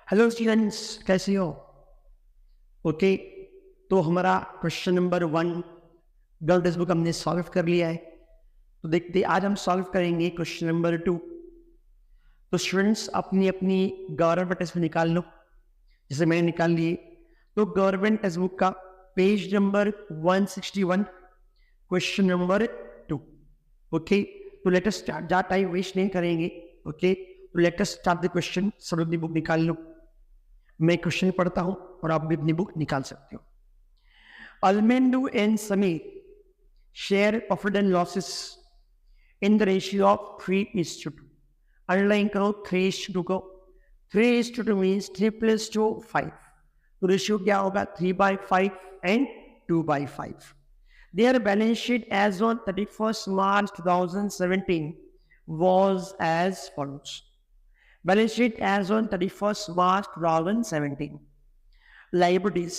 Hello students, कैसे हो? Okay, तो हमारा question number 1 government text book हमने सॉल्व कर लिया है। तो देखते आज हम सॉल्व करेंगे क्वेश्चन नंबर 2। तो स्टूडेंट्स अपनी अपनी गवर्नमेंट टेक्स्ट बुक निकाल लो, जैसे मैंने निकाल लिए। तो गवर्नमेंट टेक्स्ट बुक का page number 161, question number 2। Okay, तो लेट अस स्टार्ट, ज़्यादा टाइम वेस्ट नहीं करेंगे। ओके, तो let us start the question. सब अपनी बुक निकाल लो, मैं क्वेश्चन पढ़ता हूं और आप भी अपनी बुक निकाल सकते हो। Almendu and Samir share profit and losses in the ratio of 3:2. Underline करो 3:2 को। 3:2 means 3 plus 2 5. तो रेशियो क्या होगा? 3/5 and 2/5. Their balance sheet as on 31st March 2017 was as follows. Balance sheet as on 31st March 2017. Liabilities.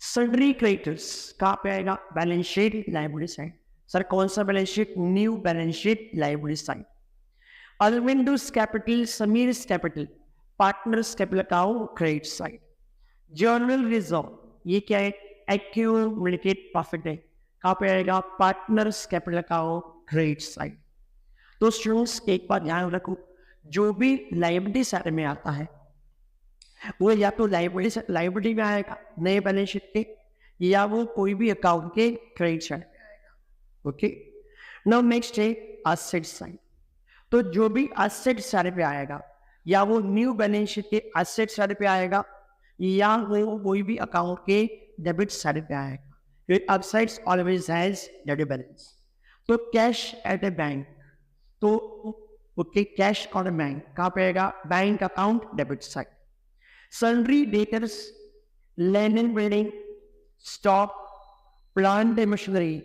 Sundry creditors कहाँ पे आएगा? Balance sheet liability side. Sir कौन सा balance sheet? New balance sheet liability side. Arvind's capital, Sameer's capital, partners capital account credit side. General reserve, ये क्या है? Accumulated profit है, कहाँ पे आएगा? Partners capital account credit side. तो स्टूडेंट्स एक बात ध्यान रखो, जो भी लायबिलिटी साइड में आता है वो या तो लाइबिलिटी में आएगा नए बैलेंस शीट के, या वो कोई भी अकाउंट के क्रेडिट साइड पे आएगा। ओके, नाउ नेक्स्ट है एसेट साइड। तो जो भी एसेट साइड पे आएगा, या वो न्यू बैलेंस शीट के एसेट साइड पे आएगा, या वो कोई भी अकाउंट के डेबिट साइड पे आएगा। Upsides always has debit balance. तो कैश एट ए बैंक, तो okay cash on A bank कहाँ पे आएगा? Bank account debit side. Sundry debtors, land and building, stock, plant and machinery,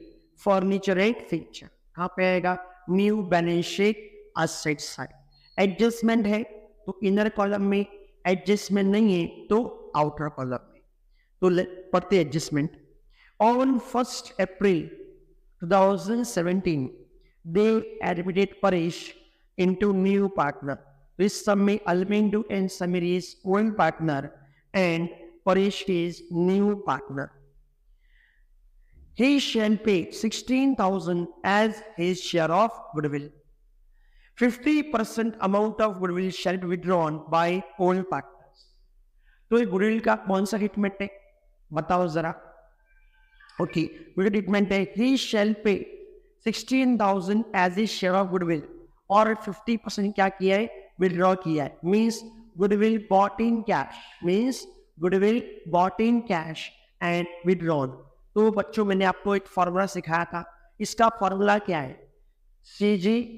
furniture and furniture, कहाँ पे आएगा? New balance sheet asset side. Adjustment है तो inner column में, एडजस्टमेंट नहीं है तो आउटर कॉलम में। तो पढ़ते adjustment. On 1 April 2017 they admitted Paresh into new partner. This Samir Almendu and Samir is old partner and Paresh is new partner. He shall pay 16,000 as his share of goodwill. 50% amount of goodwill shall be withdrawn by old partners. तो ये goodwill का कौन सा treatment है बताओ जरा। Okay, goodwill treatment है he shall pay 16,000 as his share of goodwill, और 50% क्या किया है? विड्रॉ किया है। Means goodwill bought in cash, means goodwill bought in cash and withdrawn. तो बच्चों मैंने आपको एक फॉर्मूला सिखाया था, इसका फॉर्मूला क्या है? CGGUOC,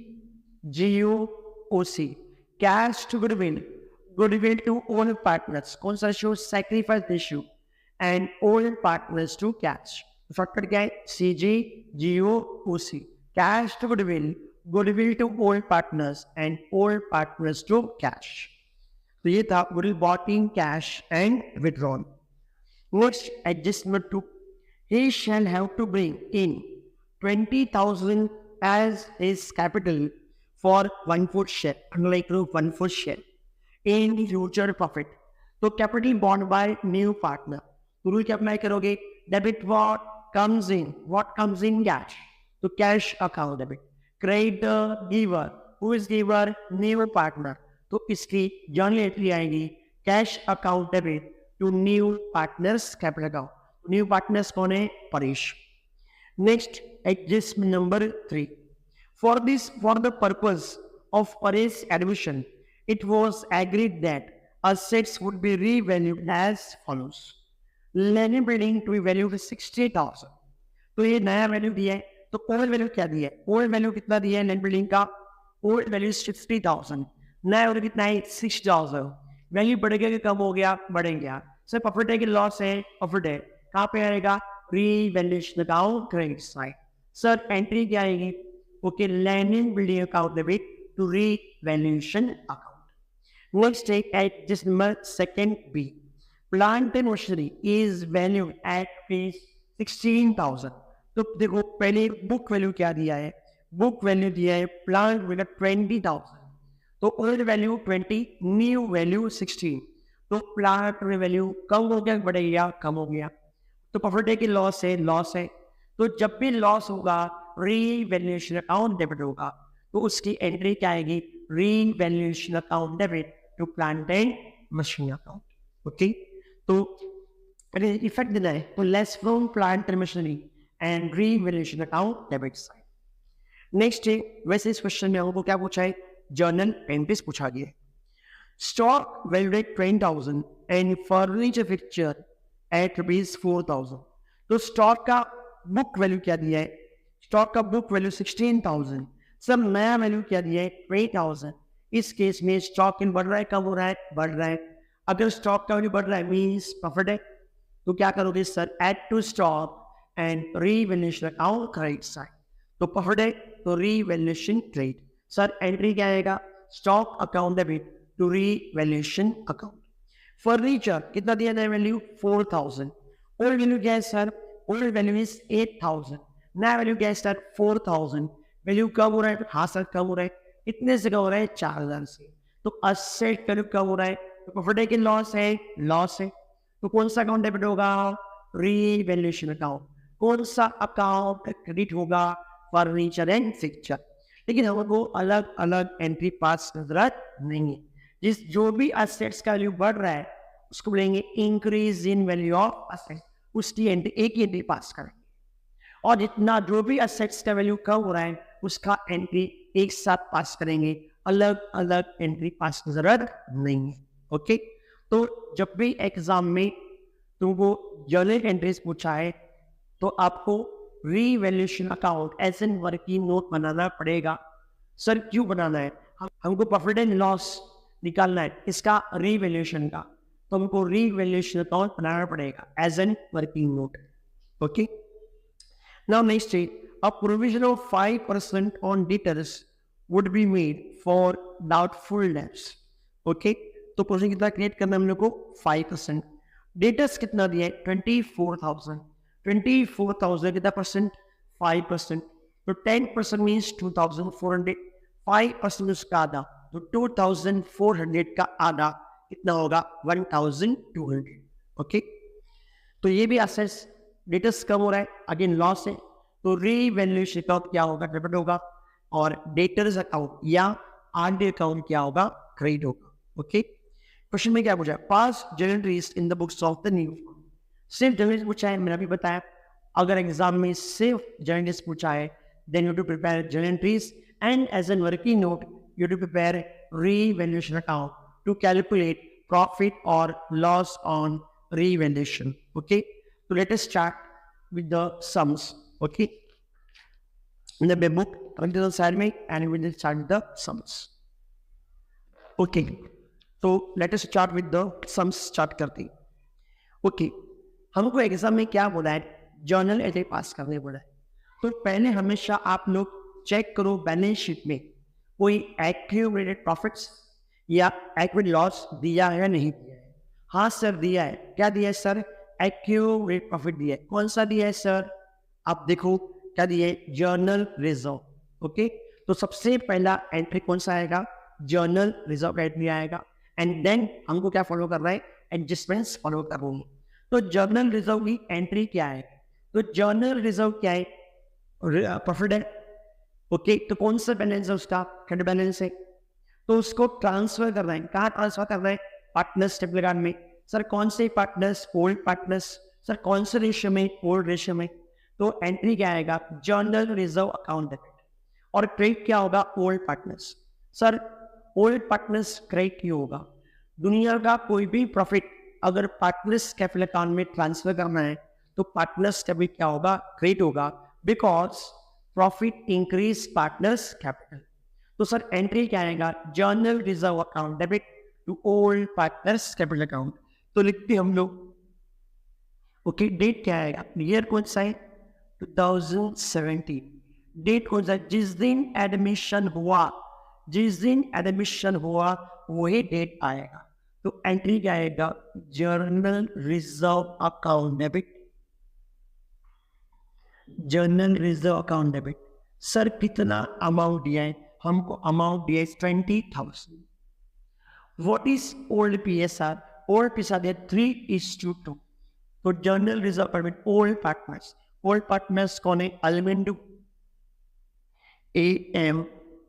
cash to goodwill, goodwill to old partners, कौन सा ratio? Sacrifice ratio, and old partners to cash. Shortcut क्या है? CGGUOC, cash to goodwill, goodwill to old partners and old partners to cash. तो ये था goodwill bought in cash and withdrawn. Next adjustment to, he shall have to bring in 20,000 as his capital for 1/4 share, unlike 1/4 share in future profit. तो capital bought by new partner, तो rule क्या apply करोगे? Debit what comes in, what comes in cash, तो cash account debit। Creditor giver, who is giver? New partner, तो इसकी journal entry आएगी cash account debit to new partners capital account. New partners कौन है? Paresh. Next adjustment number 3। For the purpose of Paresh admission it was agreed that assets would be revalued as follows. Land and building to be valued 60,000, तो ये नया value दिया है। तो old value क्या दिया है? ओल्ड वैल्यू कितना दिया है लैंड बिल्डिंग का? ओल्ड वैल्यू 60,000, नया वैल्यू कितना है? 6,000। वैल्यू बढ़ गया कि कम हो गया? बढ़ गया। सर प्रॉफिट है कि लॉस है? प्रॉफिट है, कहाँ पे आएगा? Revaluation account credit side. Sir entry क्या आएगी? Okay, land and building account debit to revaluation account. Next है adjustment second B, plant and machinery is value at 16,000। तो देखो पहले बुक वैल्यू क्या दिया है? बुक वैल्यू दिया है प्लांट वैल्यू 20,000, तो ओल्ड वैल्यू 20, न्यू वैल्यू 16, तो प्लांट में वैल्यू कम हो गया, बढ़ गया, कम हो गया। तो प्रॉफिट है कि लॉस है? लॉस है। तो जब भी लॉस होगा रीवैल्यूएशन अकाउंट डेबिट होगा, तो उसकी एंट्री क्या आएगी? Revaluation account debit to plant and machine account. Okay, तो इफेक्ट देना है तो less from plant and machinery and revaluation account debit side. Next है, वैसे इस क्वेश्चन में हमको क्या पूछा है? जर्नल एंट्रीज पूछा गया है। Stock valued at 20,000 and furniture fixture at ₹4,000। तो स्टॉक का बुक वैल्यू क्या दिया है? स्टॉक का बुक वैल्यू 16,000, सब नया वैल्यू क्या दिया है? 20,000। इस केस में स्टॉक इन बढ़ रहा है, कम हो रहा है? बढ़ रहा है। अगर स्टॉक का वैल्यू बढ़ रहा है मीन्स प्रॉफिट है, तो क्या करोगे sir? Add to stock and revaluation account credit side. तो प्रॉफिट है तो रीवैल्यूएशन क्रेडिट। सर एंट्री क्या आएगा? Stock account debit to revaluation account. Furniture कितना दिया नया वैल्यू? 4,000। ओल्ड वैल्यू क्या है सर? Old value is 8,000। नया वैल्यू क्या है सर? 4,000। वैल्यू कम हो रहा है? हाँ सर कम हो रहा है। कितने से कम हो रहा है? 4,000 से। तो असेट वैल्यू कम हो रहा है, तो प्रॉफिट है कि लॉस है? लॉस है। तो कौन सा अकाउंट डेबिट होगा? Revaluation account. कौन सा अकाउंट क्रेडिट होगा? Furniture and fixture. लेकिन हमको अलग अलग एंट्री पास की जरूरत नहीं है। जो भी असेट्स का वैल्यू बढ़ रहा है उसको बोलेंगे increase in value of asset, उसकी एंट्री एक ही एंट्री पास करेंगे। और जितना जो भी असेट्स का वैल्यू कम हो रहा है उसका एंट्री एक साथ पास करेंगे, अलग अलग एंट्री पास की जरूरत नहीं है। ओके, तो जब भी एग्जाम में तुमको जर्नल एंट्रीज पूछा है तो आपको revaluation account as an working note बनाना पड़ेगा। सर क्यों बनाना है? हमको प्रॉफिट एंड लॉस निकालना है इसका रीवैल्यूएशन का, तो हमको रीवैल्यूएशन अकाउंट बनाना पड़ेगा as an working note. Okay, now next है, a provision of 5% on debtors would be made for doubtful debts. Okay, तो प्रोविजन कितना क्रिएट करना है हम लोग को? 5%। डेटर्स कितना दिया है? 24,000। 24,000 कितना परसेंट? 5%। तो 10% मीन्स 2,400। 5% उसका आधा, तो 2,400 का आधा कितना होगा? 1,200। ओके, तो ये भी असेट्स डेटर्स कम हो रहा है, अगेन लॉस है, तो रीवैल्यूएशन अकाउंट क्या होगा? डेबिट होगा, और डेटर्स अकाउंट या आरडी अकाउंट क्या होगा? क्रेडिट होगा। ओके, क्वेश्चन में क्या पूछा? पास journal entries in the books of the new. सिर्फ जर्नल पूछा है, मैंने अभी बताया। अगर एग्जाम में सिर्फ जर्नल पूछा है then you to prepare journal entries and as an working note you to prepare revaluation account to calculate profit और loss on revaluation. Okay, so let us start with the sums. Okay, in the book practical side में and we will start with the sums. Okay, so let us start with the sums start करते हैं। Okay, हमको exam में क्या बोला है? Journal entry पास करने बोला है। तो पहले हमेशा आप लोग चेक करो बैलेंस शीट में कोई एक्यूमुलेटेड प्रॉफिट्स या एक्यूमुलेटेड लॉस दिया है या नहीं दिया है। हाँ सर दिया है। क्या दिया है सर? एक्यूमुलेटेड प्रॉफिट दिया है। कौन सा दिया है सर? आप देखो क्या दिया है? Journal reserve. ओके, तो सबसे पहला एंट्री कौन सा आएगा? जर्नल रिजर्व एंट्री आएगा, एंड देन हमको क्या फॉलो कर रहा है? एडजस्टमेंट्स फॉलो कर रहे हैं। तो जर्नल रिजर्व की एंट्री क्या है? तो जर्नल रिजर्व क्या है? प्रॉफिट है। ओके, तो कौन सा बैलेंस है उसका? क्रेडिट बैलेंस है, तो उसको ट्रांसफर करना है। कहाँ ट्रांसफर करना है? पार्टनर्स टेबल में। सर कौन से पार्टनर्स? Old partners. सर कौन से रेशियो में? ओल्ड रेशियो में। तो एंट्री क्या आएगा? Journal reserve account debit. और क्रेडिट क्या होगा? Old partners. Sir old partners credit क्यों होगा? दुनिया का कोई भी प्रॉफिट अगर पार्टनर्स कैपिटल अकाउंट में ट्रांसफर करना है तो पार्टनर्स कैपिटल क्या होगा? क्रेडिट होगा, because profit increase partners capital. तो सर एंट्री क्या आएगा? Journal reserve account debit to old partners capital account. तो लिखते हम लोग। ओके, डेट क्या आएगा? ईयर कौन सा है? 2017। डेट कौन सा है? जिस दिन एडमिशन हुआ, जिस दिन एडमिशन हुआ वही डेट आएगा। तो एंट्री क्या आएगा? Journal reserve account debit. Journal reserve account debit. Sir कितना अमाउंट दिया है? हमको अमाउंट दिया 20,000. What is old PSR? Old PSR दिया 3:2. तो general reserve permit old partners कौन है? अल्मेंडू,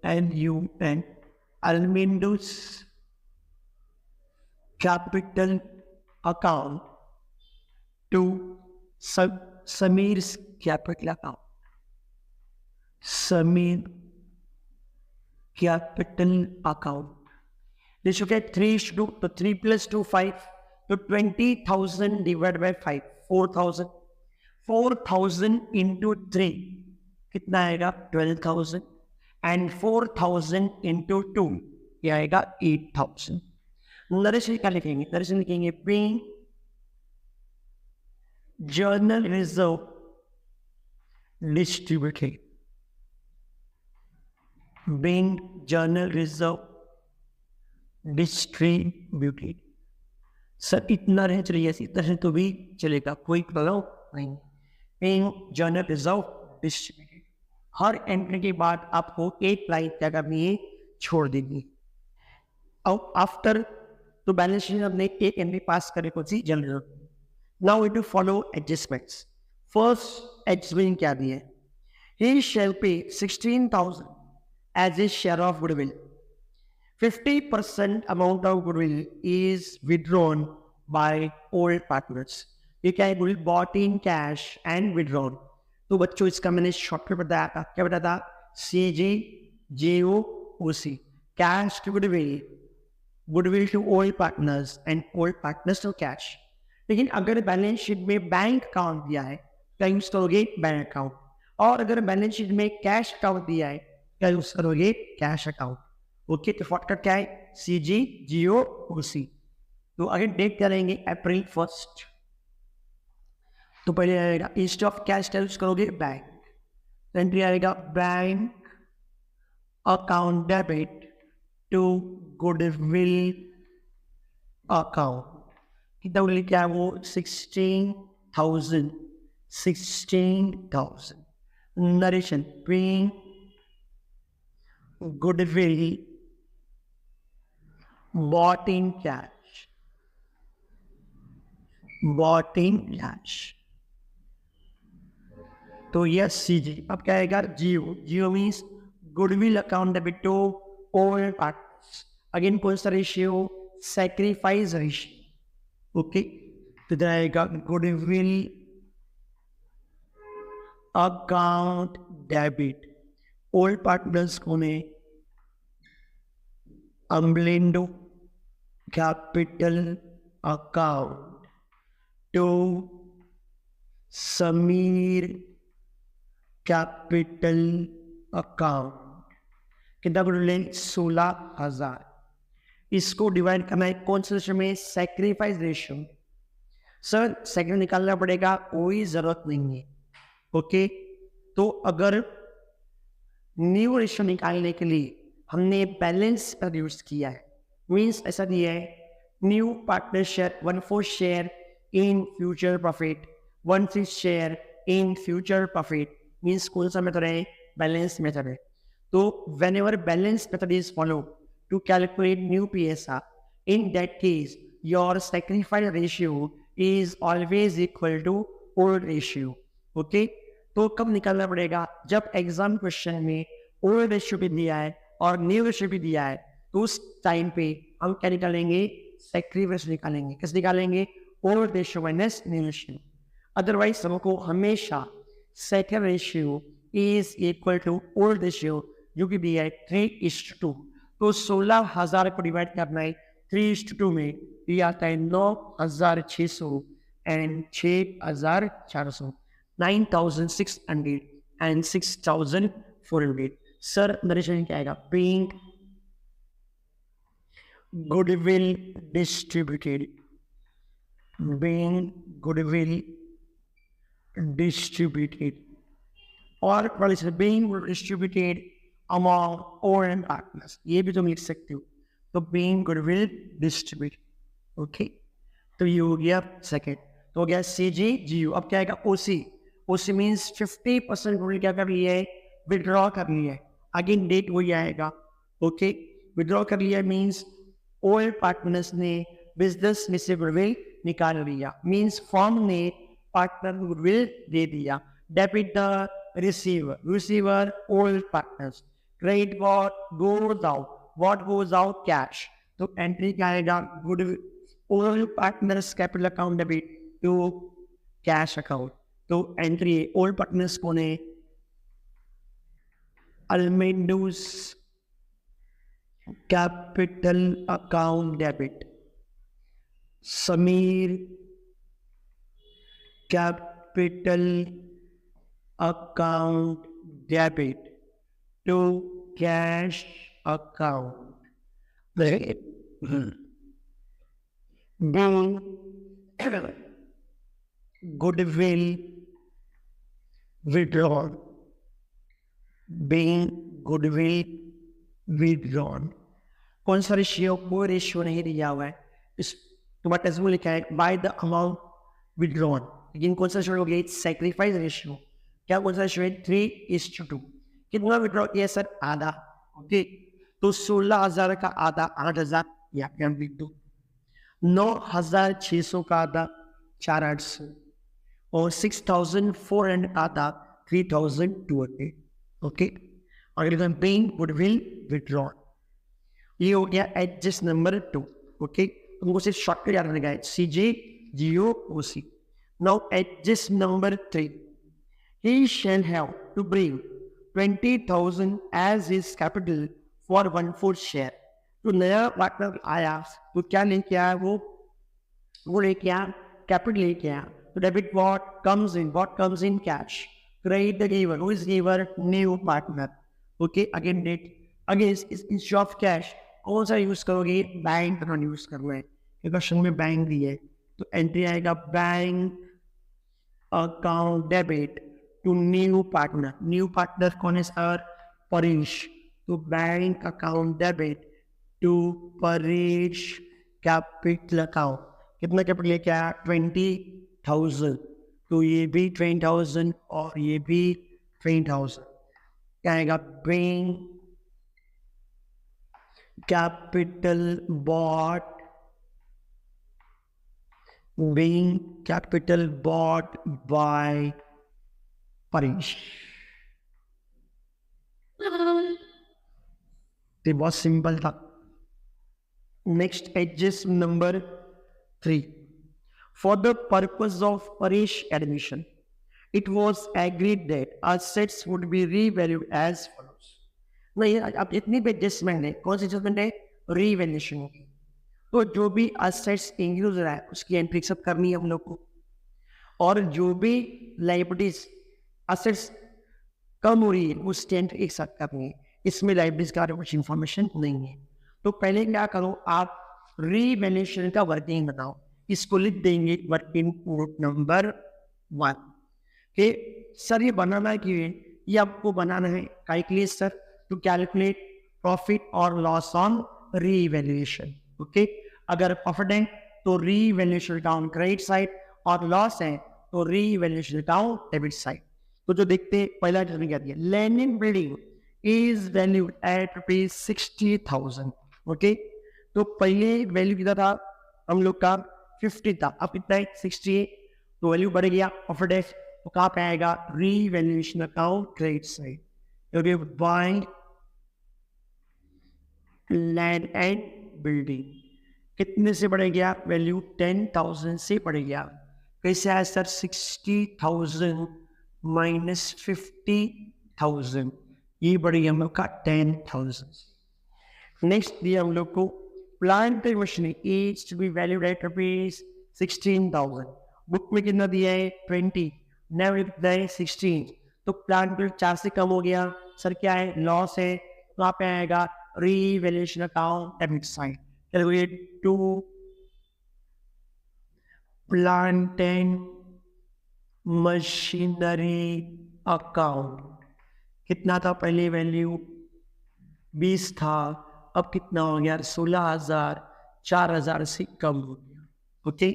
AMNUN, अल्मेंडूस capital account to Sameer's capital account, Sameer capital account. Ratio क्या है? 3:2. तो 3 + 2 5. तो 20,000 डिवाइड बाय 5 4,000. 4,000 इंटू 3 कितना आएगा? 12,000. एंड 4,000 इंटू 2 ये आएगा 8,000. नरेशन क्या लिखेंगे? नरेशन लिखेंगे being journal reserve distributed. being journal reserve distributed. Sir इतना रह चलिए, इतना रहे तो भी चलेगा, कोई प्रॉब्लम नहीं. being journal reserve distributed. हर एंट्री के बाद आपको एक लाइन क्या करनी है? छोड़ देनी. अब आफ्टर तो बैलेंस शीट हमने एक एंट्री पास करे कौन सी? General. Now we to follow adjustments. First adjustment क्या दिया है? He shall pay 16,000 as a share of goodwill. 50% amount of goodwill is withdrawn by old partners. ये क्या है? Goodwill bought in cash and withdrawn. तो बच्चों इसका मैंने शॉर्टकट बताया था. क्या बताया था? CJGOOC. Cash to goodwill, goodwill to old partners and old partners to cash. लेकिन अगर बैलेंस शीट में बैंक अकाउंट दिया है क्या यूज करोगे? Bank account. और अगर बैलेंस शीट में कैश अकाउंट दिया है क्या यूज करोगे? Cash account. ओके, तो शॉर्टकट क्या है? CJGOOC. तो अगर डेट क्या रहेंगे? अप्रैल 1. तो पहले आएगा इंस्टेड ऑफ कैश यूज करोगे बैंक. एंट्री आएगा bank account debit to goodwill account. कितना गुडविल क्या है वो? 16,000. Narration being goodwill bought in cash. तो यस CG. अब क्या आएगा? GO means goodwill account debit to old partners. Again कौन सा रेशियो? Sacrifice ratio. ओके, तो इधर आएगा goodwill account debit. Old partners कौन है? अम्बलेंडो capital account to Sameer capital account. कितना गुडविल? 16,000. इसको डिवाइड करना है कौन से रेशियो में? Sacrifice ratio. सर सेकंड निकालना पड़ेगा, कोई जरूरत नहीं है. ओके, तो अगर न्यू रेशियो निकालने के लिए हमने बैलेंस पर यूज किया है, मीन्स ऐसा दिया है new partner share 1/4 share in future profit, 1/6 share in future profit. Means कौन सा मेथड है? बैलेंस मेथड है. तो whenever balance method is follow to calculate new PSR, in that case your sacrifice ratio is always equal to old ratio. Okay, तो कब निकालना पड़ेगा? जब एग्जाम क्वेश्चन में ओल्ड रेशियो भी दिया है और न्यू रेशियो भी दिया है, तो उस टाइम पे हम क्या निकालेंगे? सैक्रिफाइस निकालेंगे. कैसे निकालेंगे? Old ratio minus new ratio. Otherwise हमको हमेशा second ratio is equal to old ratio जो कि दिया है 3:2. तो 16,000 को डिवाइड करना है 3:2 में, ये आता है 9,600 एंड 6,400, 9,600 एंड 6,400. सर नरेशन क्या आएगा? being goodwill distributed, being goodwill distributed, और being distributed among all partners. ये भी तुम लिख सकते हो. तो being goodwill distributed. ओके, तो ये हो गया सेकेंड. तो हो गया CGGU. अब क्या आएगा? OC. OC मीन्स 50% गुडविल क्या कर लिया है? विड्रॉ कर लिया है. अगेन डेट वही आएगा. ओके, विड्रॉ कर लिया मीन्स ओल्ड पार्टनर्स ने बिजनेस में से गुडविल निकाल लिया, मीन्स फर्म ने पार्टनर गुडविल दे दिया. Debit the receiver old partners. Credit what goes out cash. तो एंट्री क्या आएगा, goodwill old partners capital account debit to cash account. तो एंट्री ओल्ड पार्टनर्स कौन है, Almendus capital account debit, Samir capital account debit to cash account. Goodwill withdrawn. Being goodwill withdrawn. कौन सा ratio, कोई ratio नहीं दिया हुआ है. इस तुम्हारे टेक्स्ट में लिखा है बाय द अमाउंट विड्रॉन, लेकिन कौन सा रेशियो हो गया, सैक्रिफाइस रेशियो. क्या कौन सा रेशियो है, 3:2. कितना विड्रॉ किया सर, आधा. ओके, तो 16,000 का आधा 8,000, यहाँ पे हम लिख दो. 9,600 का आधा 4,800 और 6,400 का आधा 3,200. ओके, अगर पेइंग गुडविल विड्रॉन, ये हो गया एडजस्ट नंबर 2. ओके, तुमको सिर्फ शॉर्टकट याद रखना है, CJGOC. Now adjust number 3, he shall have to bring 20,000 as his capital for 1/4 share. तो नया पार्टनर आया तो क्या लेके आया, वो लेके आया कैपिटल लेके आया. तो debit what comes in cash. Credit the giver. Who is giver? New partner. Okay, again date. Again instead of cash कौन सा यूज करोगे, बैंक अकाउंट यूज करना है. क्वेश्चन में बैंक दी है तो एंट्री आएगा bank account debit to new partner. New partner कौन है सर, परेश. तो bank account debit to Paresh capital account. कितना कैपिटल लेके आया, 20,000. तो ये भी 20,000 और ये भी 20,000. क्या आएगा, bank capital bought, being capital bought by Parish. ये बहुत सिंपल था. Next adjust number 3. For the purpose of Parish admission, it was agreed that assets would be revalued as follows. नहीं, अब इतनी पे एडजस्टमेंट है, कौन सी एडजस्टमेंट है, रीवैल्यूएशन होगी. तो जो भी असेट्स इंक्रीज हो रहा है उसकी एंट्री सब करनी है हम लोग को, और जो भी लाइबिलिटीज असेट्स कम हो रही है उसकी एंट्री एक साथ करनी है. इसमें लाइबिलिटीज का कुछ इंफॉर्मेशन नहीं है. तो पहले क्या करो, आप रीवैल्यूएशन का वर्किंग बनाओ. इसको लिख देंगे वर्किंग नोट नंबर 1. कि सर ये बनाना है क्यों है, ये आपको बनाना है calculate sir to calculate profit और लॉस ऑन रीवैल्यूएशन. ओके, अगर प्रॉफिट है तो रीवैल्यूएशन अकाउंट क्रेडिट साइड और लॉस है तो रीवैल्यूएशन अकाउंट डेबिट साइड. तो जो देखते हैं पहला जरूरी क्या दिया, land and building is valued at ₹60,000. Okay, तो पहले वैल्यू कितना था हम लोग का 50 था, अब कितना है 68. तो वैल्यू बढ़ गया. प्रॉफिट है तो कहाँ पे आएगा, revaluation account credit side. Buying land and building कितने से बढ़ गया, वैल्यू 10,000 से बढ़ गया. कैसे आया सर, 60,000 माइनस 50,000, ये बढ़ गया हम लोग का 10,000. नेक्स्ट दिया हम लोग को plant and machinery is to be valued at ₹16,000. Book में कितना दिया है 20, नया कितना है 16. तो प्लांट बिल 4 से कम हो गया सर, क्या है लॉस है. तो वहाँ पे आएगा रीवैल्यूएशन अकाउंट डेबिट साइड. चलिए to plant and machinery account कितना था, पहले वैल्यू 20 था, अब कितना हो गया 16,000, 4,000 से कम हो गया. Okay,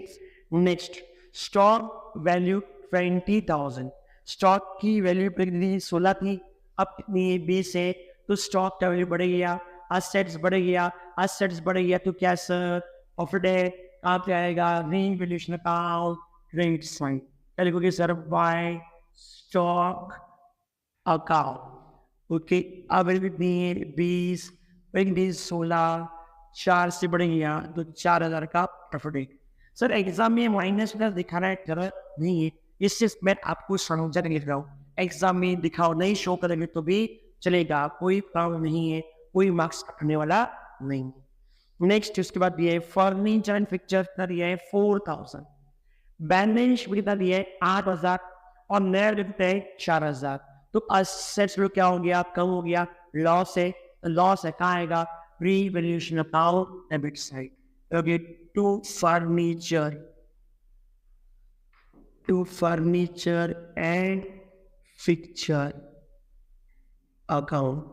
next stock value 20,000. Stock की वैल्यू कितनी 16 थी, अब कितनी है 20 है. तो स्टॉक का वैल्यू बढ़ गया, असेट्स बढ़ गया, असेट्स बढ़ गया तो क्या सर प्रॉफिट है, कहाँ पे आएगा, रीवैल्यूएशन अकाउंट, क्रेडिट साइड, क्या लिखोगे sir, by stock account. Okay, अब 20 16, 4 से बढ़ गया तो 4000 का प्रॉफिट है। सर एग्जाम में माइनस प्लस दिखाना है जरूरत नहीं है, इससे मैं आपको समझा लिख रहा हूँ। एग्जाम में दिखाओ, नहीं शो करेंगे तो भी चलेगा, कोई प्रॉब्लम नहीं है, कोई मार्क्स कटने वाला नहीं। नेक्स्ट उसके बाद दिया है फर्नीचर एंड फिक्चर का दिया है 4000, बैलेंस कितना दिया है 8000 और नया लिखते हैं 4000। तो असेट्स लोग क्या हो गया, कम हो गया, लॉस है, लॉस है कहाँ आएगा, revaluation account debit side. Okay, to furniture and fixture account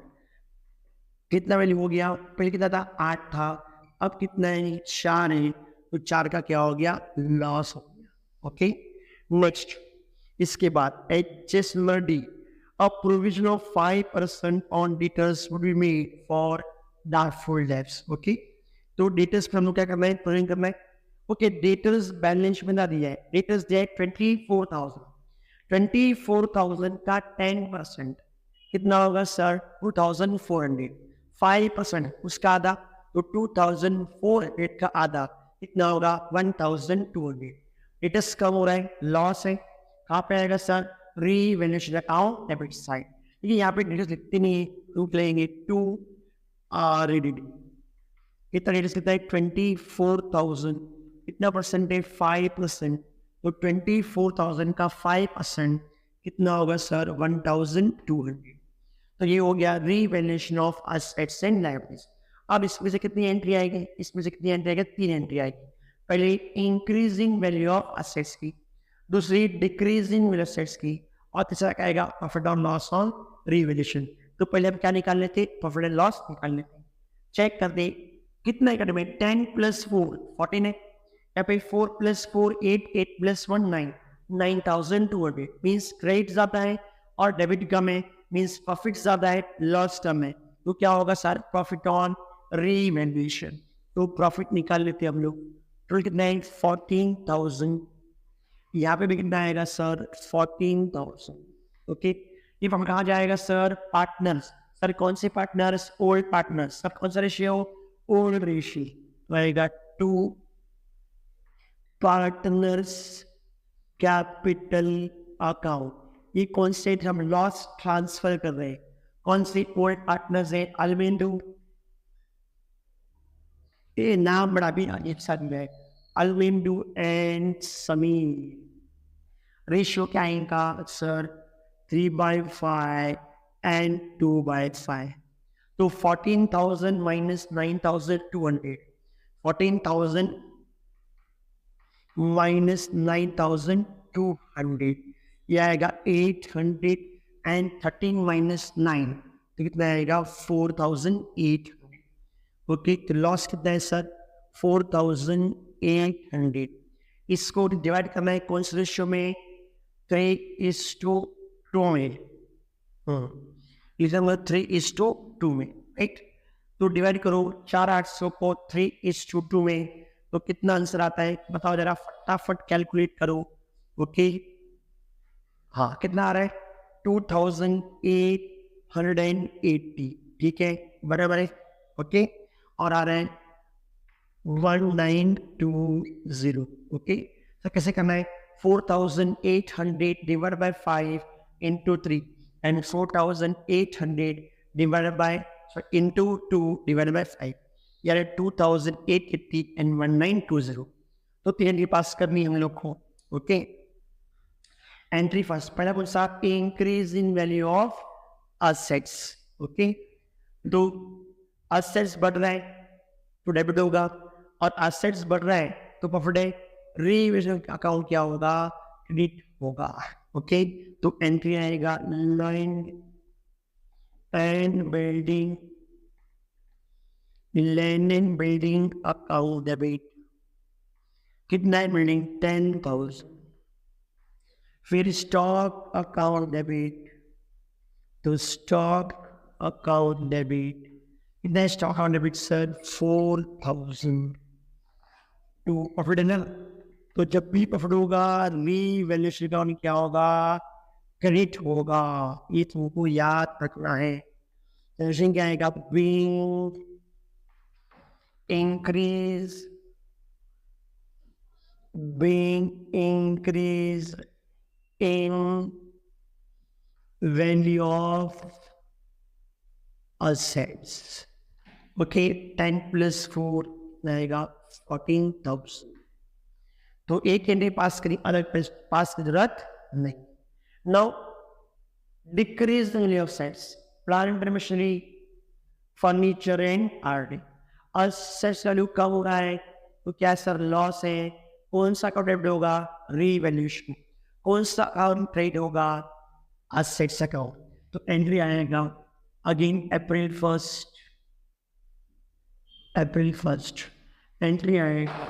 कितना वैल्यू हो गया, पहले कितना था 8 था, अब कितना है 4 है, तो 4 का क्या हो गया, लॉस हो गया। ओके, नेक्स्ट इसके बाद adjustment D, a provision of 5% on debtors would be made for doubtful debts. Okay, तो डेटर्स पर हम लोग क्या करना है, प्रोविजन करना है। ओके, डेटर्स बैलेंस में ना दिया है, डेटर्स दिया है 24,000, 24,000 का 10% कितना होगा सर 2400, 5% उसका आधा तो 2400 का आधा कितना होगा 1200। डेटर्स कम हो रहा है, लॉस है, कहाँ पे आएगा sir, revaluation account debit side. देखिए यहाँ पे डेटर्स लिखते नहीं है, रूट लेंगे टू रीडेड, कितना डेटर्स लिखता है 24,000, कितना परसेंट है 5%, तो 24,000 का 5% कितना होगा सर 1200। तो ये हो गया revaluation of assets and liabilities. अब इसमें से कितनी एंट्री आएगी, इसमें से कितनी एंट्री आएगी, 3 एंट्री आएगी। पहले इंक्रीजिंग वैल्यू ऑफ एसेट्स की, दूसरी डिक्रीजिंग वैल्यू एसेट्स की, और तीसरा क्या आएगा प्रॉफिट और लॉस ऑन रीवैल्यूएशन। तो पहले हम क्या निकाल लेते, प्रॉफिट एंड लॉस निकाल लेते, चेक कर दे कितना है, में 10 + 4 14 है, यहाँ पे 4 + 4 8, 8 + 1 9, 9200 मीन्स क्रेडिट ज्यादा है और डेबिट कम है, मीन्स प्रॉफिट ज्यादा है लॉस कम है। तो क्या होगा सर प्रॉफिट ऑन रीवैल्यूएशन। तो प्रॉफिट निकाल लेते हम लोग, टोटल कितना है 14,000, यहाँ पे भी कितना आएगा सर 14,000। ओके, ये हम कहाँ जाएगा सर, पार्टनर्स, सर कौन से पार्टनर्स, ओल्ड पार्टनर्स, सब कौन सा रेशियो, ओल्ड रेशियो आएगा, 2 पार्टनर्स कैपिटल अकाउंट। ये कौन से हम लॉस ट्रांसफर कर रहे हैं, कौन से ओल्ड पार्टनर्स है, अल्मेंडो, ये नाम बड़ा भी अजीब सा है, अल्मेंडो एंड समीर। रेशियो क्या आएगा सर 3/5 एंड 2/5। तो 14,000 - 9,200, 14,000 - 9,200, यह आएगा 800 एंड 13 - 9 तो कितना आएगा 4,800। ओके, तो लॉस कितना है सर 4,800। इसको डिवाइड करना है कौन से रेशियो में, 3:2 में, लिखा 3:2 में, राइट। तो डिवाइड करो 4,800 को 3:2 में, तो कितना आंसर आता है बताओ जरा, फटाफट कैलकुलेट करो। ओके, हाँ कितना आ रहा है 2,880, ठीक है बराबर है। ओके, और आ रहा है 1920। ओके, तो कैसे करना है, 4,800 divide by 5 into 3 and 4,800 divided by into 2 divided by 5, यानी 2,880 and 1920। तो 3 एंट्री पास करनी है हम लोग को। ओके, एंट्री फर्स्ट, पहला कौन सा, increase in value of assets. Okay, तो असेट्स बढ़ रहा है तो डेबिट होगा, और असेट्स बढ़ रहा है तो प्रॉफिट है, रीवैल्यूएशन अकाउंट क्या होगा, क्रेडिट होगा। ओके, तो एंट्री आएगा land and building account debit, कितना है बिल्डिंग 10,000। फिर स्टॉक अकाउंट डेबिट, तो स्टॉक अकाउंट डेबिट, कितना stock account debit sir? 4000 to profit है ना। तो जब भी प्रॉफिट होगा रीवैल्यूएशन अकाउंट क्या होगा? क्रेडिट होगा। ये तुमको याद रखना है। तो क्या आएगा? Being increase in value of assets. Okay, 10 plus 4 आएगा 14,000। तो एक एंट्री पास करी, अलग पास की जरूरत नहीं। Now decrease in value of assets, plant and machinery, furniture and art. Assets value कम हो रहा है तो क्या सर? लॉस है। कौन सा अकाउंट डेबिट होगा? रीवैल्यूएशन। कौन सा अकाउंट क्रेडिट होगा? Assets account. तो एंट्री आएगा अगेन अप्रैल फर्स्ट एंट्री आएगा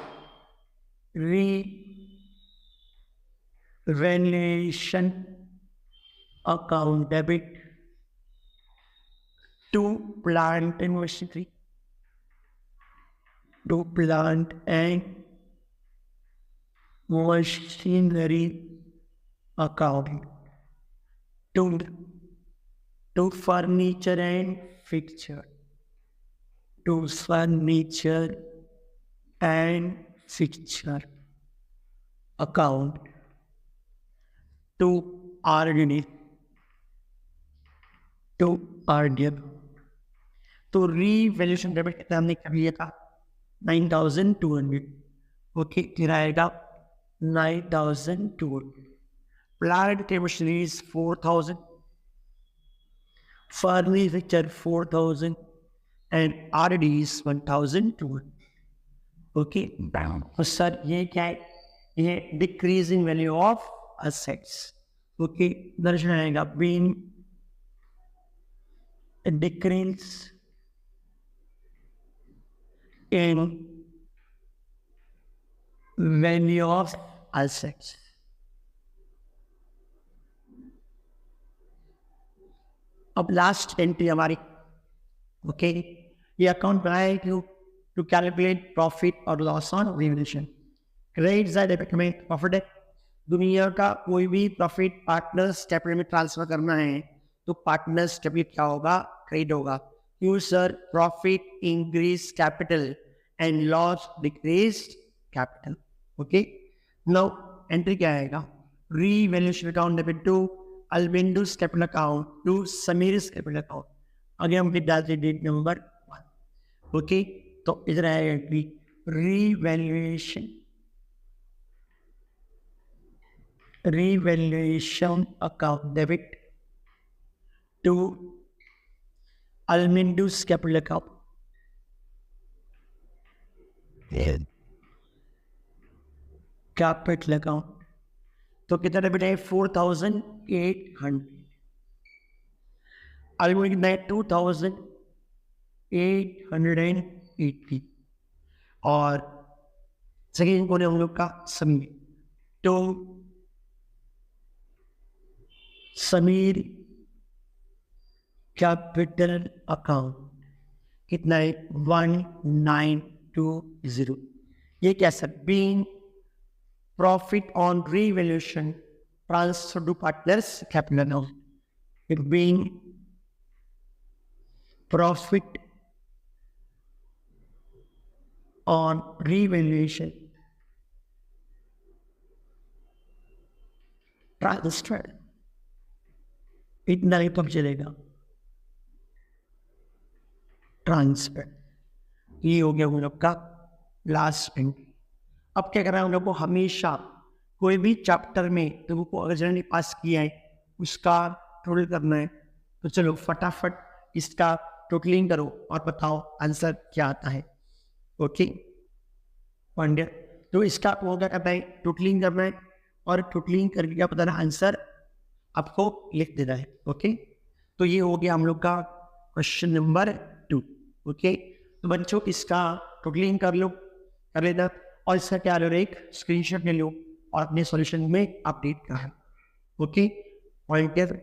revaluation account debit to plant and machinery, to plant and machinery account, to furniture and fixture, to furniture and fixture account, to RDD, to RDD। तो revaluation debit कितना हमने कर लिया था? 9,200। Okay, फिर आएगा 9,200। Plant and machineries 4,000, furniture 4,000 and आरडीज 1,200। Okay, तो सर ये क्या है? ये decreasing value of assets. Okay, दर्शन आएगा being decrease in value of assets। अब लास्ट एंट्री हमारी, ओके, ये अकाउंट बनाया टू कैलकुलेट प्रॉफिट और loss on revaluation. Credit side debit में प्रॉफिट है। दुनिया का कोई भी प्रॉफिट पार्टनर्स कैपिटल में ट्रांसफर करना है तो पार्टनर्स कैपिटल क्या होगा? क्रेडिट होगा। क्यों sir? Profit increase capital and loss decrease capital. Okay, now entry क्या आएगा? रीवैल्यूएशन अकाउंट डेबिट टू अल्बिंडुस capital account to Sameer's capital account. आगे हम लिख डालते डेट नंबर 1। ओके, तो इधर आएगा entry revaluation account debit to Almindus capital account, capital account। तो कितना डेबिट है? 4,800। अलमिंड कितना है? 2,880। और सेकेंड कौन है हम लोग का? समीर। तो समीर कैपिटल अकाउंट कितना है? 1920। ये क्या सर? Being profit on revaluation transfer to partners capital account, it being profit on revaluation transfer, इतना ही तो चलेगा ट्रांसफर। ये हो गया हम लोग का लास्ट एंट्री। अब क्या करना है हम लोग को? हमेशा कोई भी चैप्टर में तुमको अगर जनरली पास किया है उसका टोटल करना है। तो चलो फटाफट इसका टोटलिंग करो और बताओ आंसर क्या आता है। ओके पांड्या, तो इसका आपको क्या करना है? टोटलिंग करना है और टोटलिंग करके क्या बताना? आंसर आपको लिख देना है। ओके, तो ये हो गया हम लोग का क्वेश्चन नंबर 2। ओके, तो बच्चों इसका टोटलिंग कर लेना और इसका क्या लो? एक स्क्रीनशॉट ले लो और अपने सॉल्यूशन में अपडेट करें। Okay, pointer